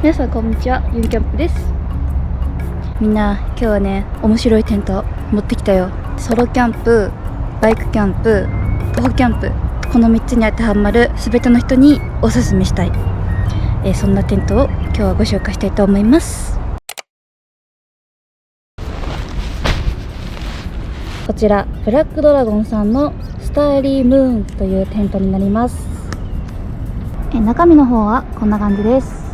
皆さんこんにちは、ユンキャンプです。みんな今日はね、面白いテント持ってきたよ。ソロキャンプ、バイクキャンプ、徒歩キャンプ、この3つに当てはまる全ての人におすすめしたい、そんなテントを今日はご紹介したいと思います。こちらブラックドラゴンさんのスターリームーンというテントになります。中身の方はこんな感じです。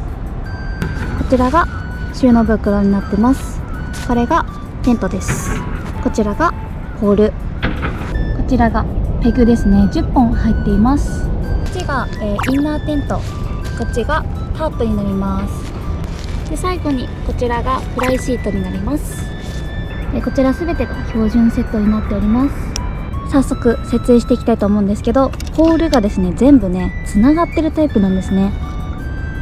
こちらが収納袋になってます。これがテントです。こちらがポール、こちらがペグですね。10本入っています。こっちが、インナーテント、こっちがタープになります。で最後にこちらがフライシートになります。こちら全てが標準セットになっております。早速設営していきたいと思うんですけど、ポールがですね全部ねつながってるタイプなんですね。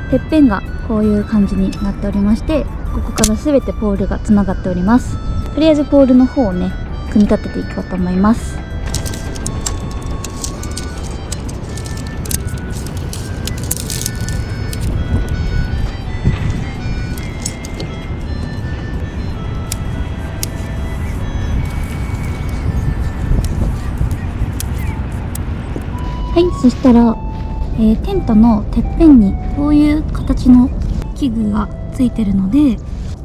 てっぺんがこういう感じになっておりまして、ここから全てポールがつながっております。とりあえずポールの方をね組み立てていこうと思います。はい、そしたら、テントのてっぺんにこういう形の器具がついてるので、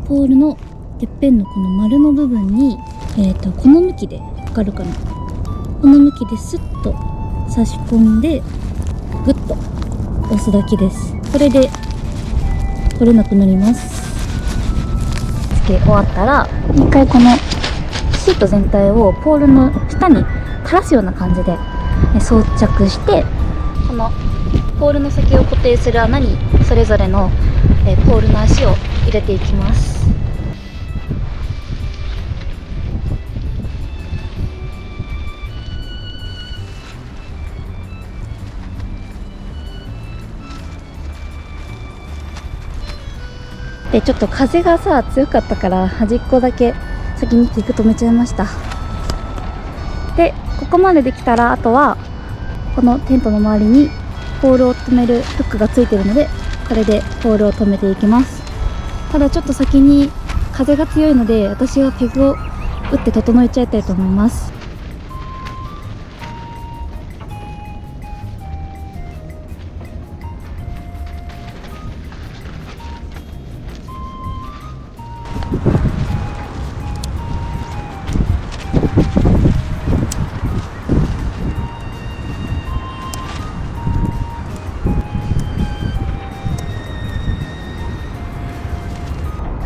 ポールのてっぺんのこの丸の部分に、この向きでわかるかな、この向きでスッと差し込んでグッと押すだけです。これで取れなくなります。つけ終わったら一回このシート全体をポールの下に垂らすような感じで装着して、このポールの先を固定する穴にそれぞれのポールの足を入れていきます。でちょっと風がさ強かったから端っこだけ先に軸止めちゃいました。でここまでできたら、あとはこのテントの周りにポールを留めるフックがついているので、これでポールを留めていきます。ただちょっと先に風が強いので、私はペグを打って整えちゃいたいと思います。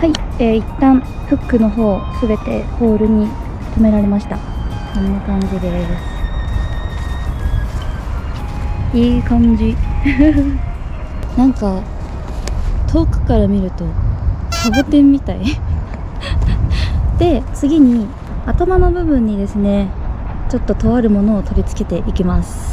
はい、一旦フックの方すべてポールに留められました。こんな感じです。いい感じなんか遠くから見るとサボテンみたいで次に頭の部分にですねちょっととあるものを取り付けていきます。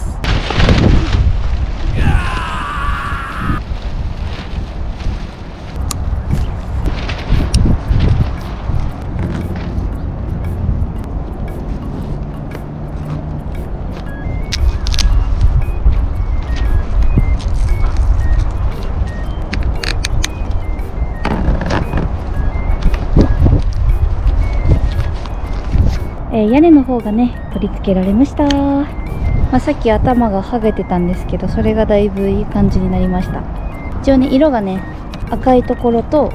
屋根の方がね取り付けられました。さっき頭が剥げてたんですけど、それがだいぶいい感じになりました。一応ね色がね赤いところと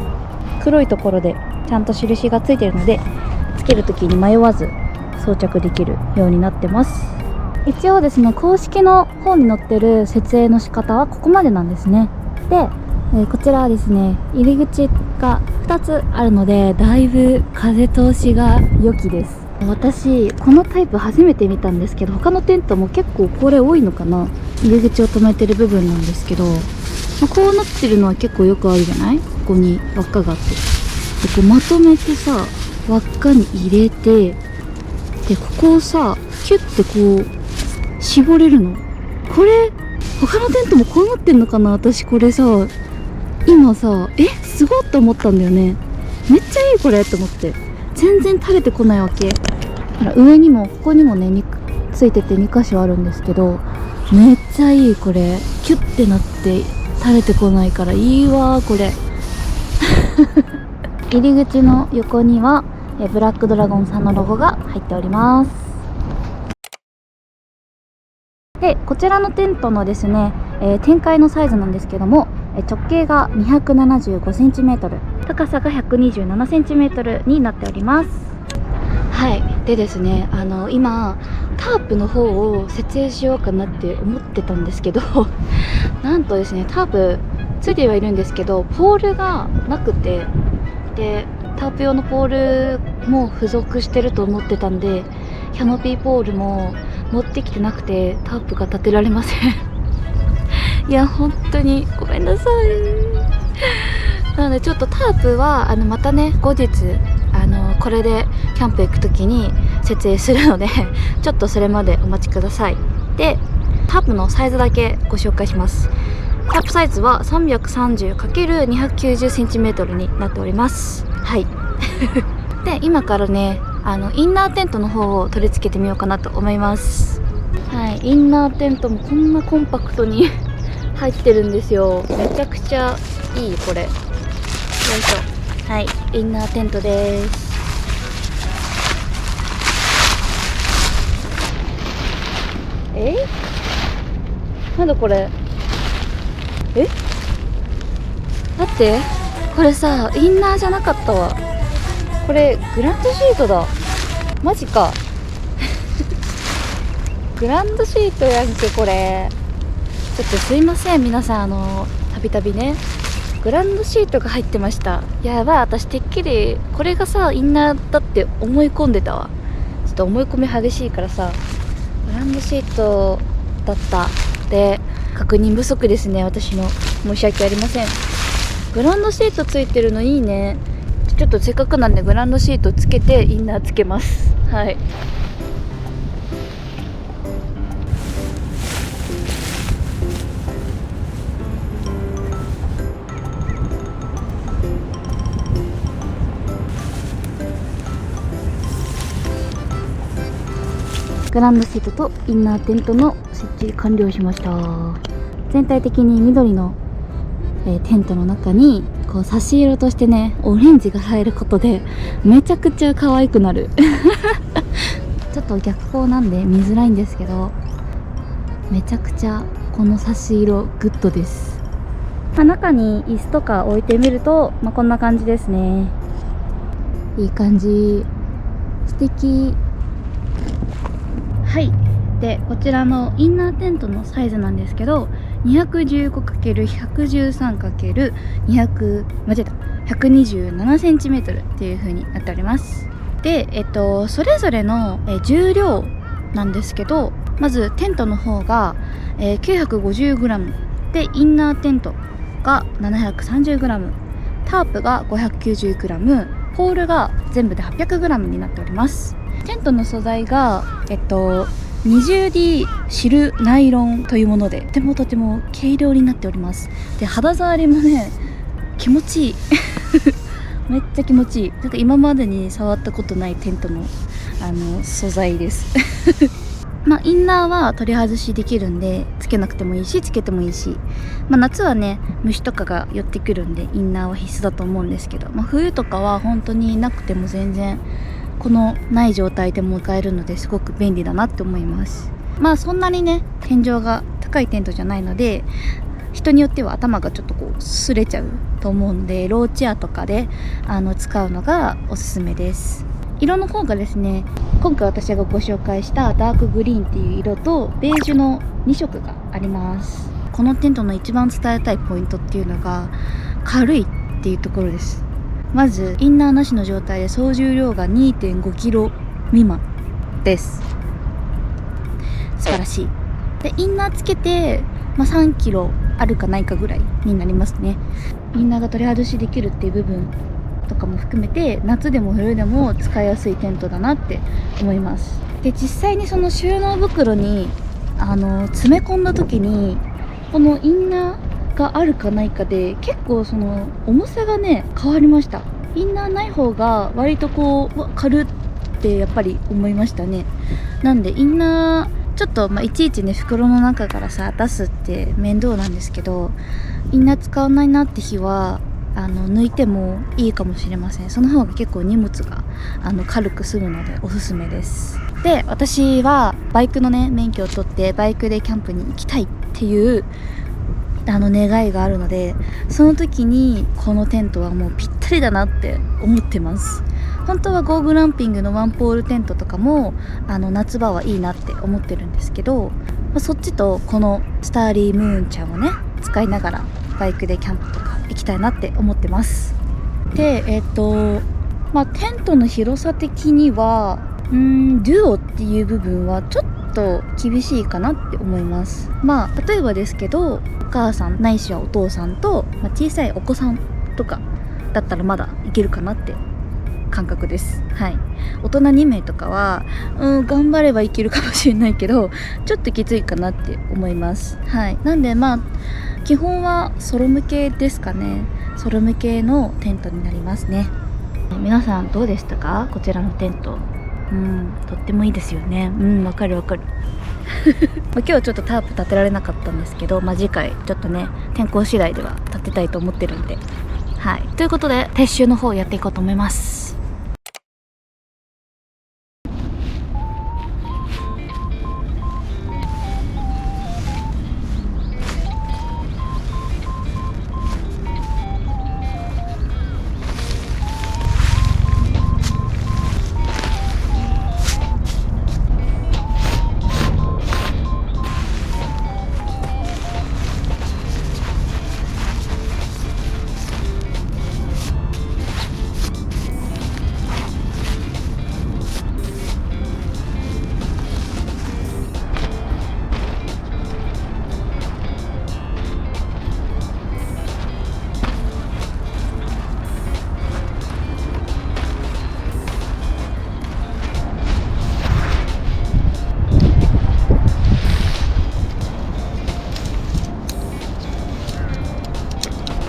黒いところでちゃんと印がついてるので、つける時に迷わず装着できるようになってます。一応ですね公式の方に載ってる設営の仕方はここまでなんですね。でこちらはですね入り口が2つあるので、だいぶ風通しが良きです。私このタイプ初めて見たんですけど、他のテントも結構これ多いのかな。入り口を止めてる部分なんですけど、こうなってるのは結構よくあるじゃない。ここに輪っかがあって、でこうまとめてさ輪っかに入れて、でここをさキュッてこう絞れるの。これ他のテントもこうなってんのかな。私これさ今さすごいと思ったんだよね。めっちゃいいこれと思って、全然垂れてこないわけ。上にもここにもねついてて2箇所あるんですけど、めっちゃいいこれ。キュッてなって垂れてこないからいいわこれ。入り口の横にはブラックドラゴンさんのロゴが入っております。でこちらのテントのですね、展開のサイズなんですけども、直径が 275cm、 高さが 127cm になっております。はい。でですね、今タープの方を設営しようかなって思ってたんですけどなんとですね、タープついてはいるんですけどポールがなくて、でタープ用のポールも付属してると思ってたんで、キャノピーポールも持ってきてなくてタープが立てられませんいや本当にごめんなさい。なのでちょっとタープはまたね後日これでキャンプ行く時に設営するのでちょっとそれまでお待ちください。でタープのサイズだけご紹介します。タープサイズは 330×290cm になっております。はいで今からねインナーテントの方を取り付けてみようかなと思います。はい、インナーテントもこんなコンパクトに入ってるんですよ。めちゃくちゃいいこれ。よいしょ。はい、インナーテントです。なんだこれ。待って、これさインナーじゃなかったわ。これグランドシートだ。マジかグランドシートやんけこれ。ちょっとすいません皆さん、たびたびねグランドシートが入ってました。やばい、私てっきりこれがさインナーだって思い込んでたわ。ちょっと思い込み激しいからさ、グランドシートだったで確認不足ですね、私の。申し訳ありません。グランドシートついてるのいいね。ちょっとせっかくなんでグランドシートつけてインナーつけます。はい。グランドシートとインナーテントの設置完了しました。全体的に緑の、テントの中にこう差し色としてねオレンジが入ることでめちゃくちゃ可愛くなるちょっと逆光なんで見づらいんですけど、めちゃくちゃこの差し色グッドです。中に椅子とか置いてみると、こんな感じですね。いい感じ、素敵。はい。でこちらのインナーテントのサイズなんですけど、215×113×127cm っていう風になっております。でそれぞれの重量なんですけど、まずテントの方が950g で、インナーテントが 730g、 タープが 590g、 ポールが全部で 800g になっております。テントの素材が20D シルナイロンというもので、とても軽量になっております。で肌触りもね気持ちいいめっちゃ気持ちいい。なんか今までに触ったことないテントの素材ですインナーは取り外しできるんで、つけなくてもいいしつけてもいいし、夏はね虫とかが寄ってくるんでインナーは必須だと思うんですけど、冬とかは本当になくても全然このない状態でも使えるのですごく便利だなって思います。そんなにね天井が高いテントじゃないので、人によっては頭がちょっとこう擦れちゃうと思うんで、ローチェアとかで使うのがおすすめです。色の方がですね、今回私がご紹介したダークグリーンっていう色とベージュの2色があります。このテントの一番伝えたいポイントっていうのが軽いっていうところです。まずインナーなしの状態で総重量が 2.5kg 未満です。素晴らしい。でインナーつけて、3kg あるかないかぐらいになりますね。インナーが取り外しできるっていう部分とかも含めて、夏でも冬でも使いやすいテントだなって思います。で実際にその収納袋に詰め込んだ時に、このインナーがあるかないかで結構その重さがね変わりました。インナーない方が割とこう軽ってやっぱり思いましたね。なんでインナーちょっといちいちね袋の中からさ出すって面倒なんですけど、インナー使わないなって日は抜いてもいいかもしれません。その方が結構荷物が軽く済むのでおすすめです。で、私はバイクのね免許を取ってバイクでキャンプに行きたいっていう願いがあるので、その時にこのテントはもうぴったりだなって思ってます。本当はゴーグランピングのワンポールテントとかも夏場はいいなって思ってるんですけど、そっちとこのスターリームーンちゃんをね使いながらバイクでキャンプとか行きたいなって思ってます。でテントの広さ的にはデュオっていう部分はちょっと厳しいかなって思います。例えばですけど、お母さんないしはお父さんと、小さいお子さんとかだったらまだいけるかなって感覚です。はい。大人2名とかは頑張ればいけるかもしれないけど、ちょっときついかなって思います。はい。なんで基本はソロ向けですかね。ソロ向けのテントになりますね。皆さんどうでしたか、こちらのテント。とってもいいですよね。わかるわかる今日はちょっとタープ立てられなかったんですけど、次回ちょっとね天候次第では立てたいと思ってるんで、はい。ということで撤収の方やっていこうと思います。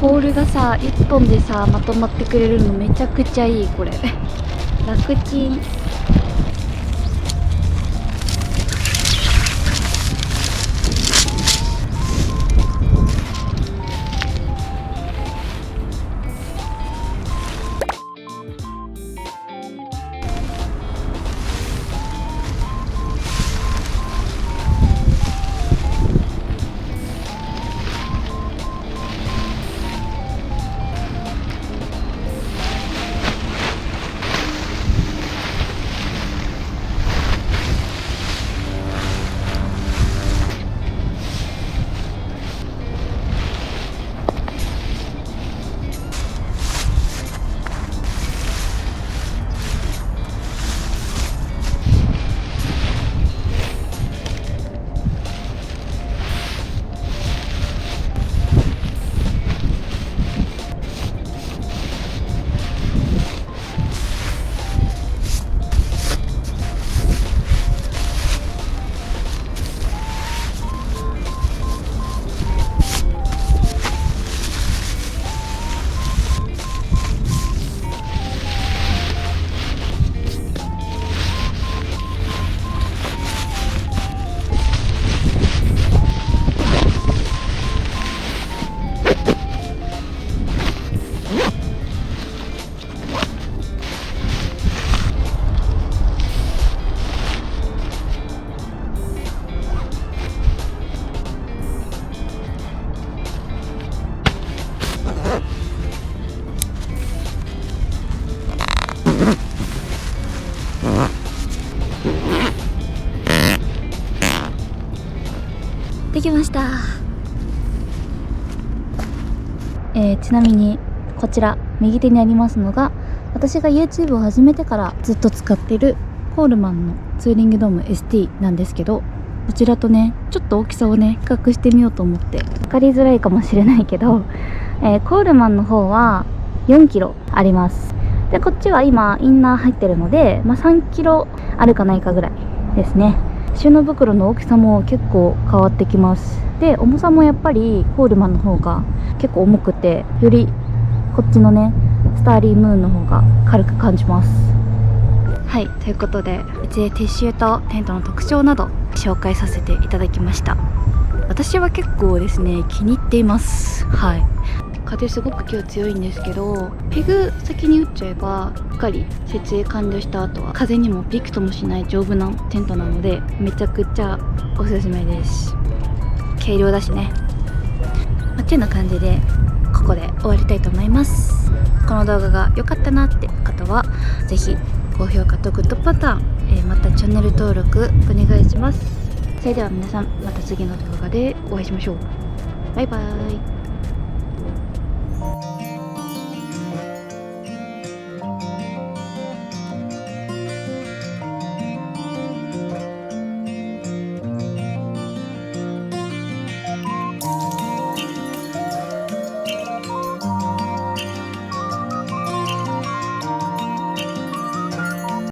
ポールがさ1本でさまとまってくれるのめちゃくちゃいい。これ楽ちん。できました。ちなみにこちら右手にありますのが、私が YouTube を始めてからずっと使っているコールマンのツーリングドーム ST なんですけど、こちらとねちょっと大きさをね比較してみようと思って。分かりづらいかもしれないけど、コールマンの方は4キロあります。でこっちは今インナー入ってるので、3キロあるかないかぐらいですね。収納袋の大きさも結構変わってきます。で重さもやっぱりコールマンの方が結構重くて、よりこっちのねスターリームーンの方が軽く感じます。はい、ということでうちで撤収とテントの特徴など紹介させていただきました。私は結構ですね気に入っています。はい、風すごく今日強いんですけど、ペグ先に打っちゃえばしっかり設営完了した後は風にもびくともしない丈夫なテントなので、めちゃくちゃおすすめです。軽量だしね。ってな感じでここで終わりたいと思います。この動画が良かったなって方はぜひ高評価とグッドボタン、またチャンネル登録お願いします。それでは皆さん、また次の動画でお会いしましょう。バイバーイ。